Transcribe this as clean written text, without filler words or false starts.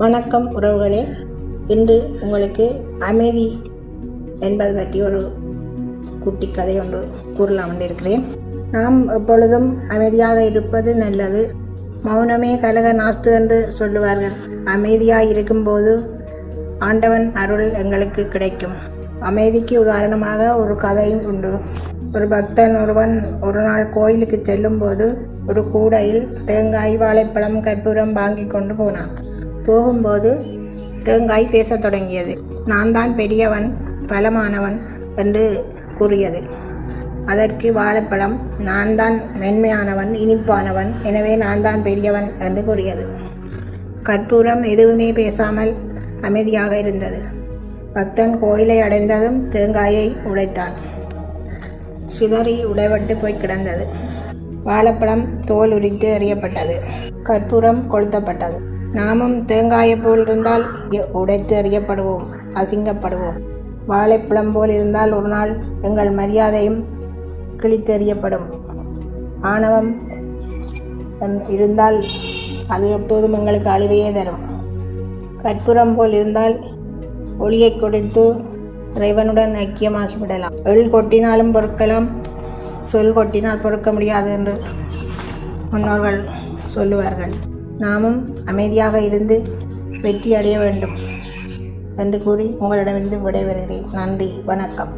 வணக்கம் உறவுகளே. இன்று உங்களுக்கு அமைதி என்பது பற்றி ஒரு குட்டி கதை ஒன்று கூறலாம் இருக்கிறேன். நாம் எப்பொழுதும் அமைதியாக இருப்பது நல்லது. மௌனமே கலக நாஸ்து என்று சொல்லுவார்கள். அமைதியாக இருக்கும்போது ஆண்டவன் அருள் எங்களுக்கு கிடைக்கும். அமைதிக்கு உதாரணமாக ஒரு கதையும் உண்டு. ஒரு பக்தன் ஒருவன் ஒரு நாள் கோயிலுக்கு செல்லும்போது ஒரு கூடையில் தேங்காய், வாழைப்பழம், கற்பூரம் வாங்கி கொண்டு போனான். போகும்போது தேங்காய் பேசத் தொடங்கியது. நான் தான் பெரியவன், பலமானவன் என்று கூறியது. அதற்கு வாழைப்பழம், நான் தான் மென்மையானவன், இனிப்பானவன், எனவே நான் தான் பெரியவன் என்று கூறியது. கற்பூரம் எதுவுமே பேசாமல் அமைதியாக இருந்தது. பக்தன் கோயிலை அடைந்ததும் தேங்காயை உடைத்தான். சிதறி உடைபட்டு போய் கிடந்தது. வாழைப்பழம் தோல் உரித்து எறியப்பட்டது. கற்பூரம் கொளுத்தப்பட்டது. நாமும் தேங்காயை போல் இருந்தால் உடைத்து எறியப்படுவோம், அசிங்கப்படுவோம். வாழைப்பழம் போல் இருந்தால் ஒரு நாள் எங்கள் மரியாதையும் கிழித்தெறியப்படும். ஆணவம் இருந்தால் அது எப்போதும் எங்களுக்கு அழிவையே தரும். கற்பூரம் போல் இருந்தால் ஒளியை கொடுத்து இறைவனுடன் ஐக்கியமாகிவிடலாம். எள் கொட்டினாலும் பொறுக்கலாம், சொல் கொட்டினால் பொறுக்க முடியாது என்று முன்னோர்கள் சொல்லுவார்கள். நாமும் அமைதியாக இருந்து வெற்றி அடைய வேண்டும் என்று கூறி உங்களிடமிருந்து விடைபெறுகிறேன். நன்றி, வணக்கம்.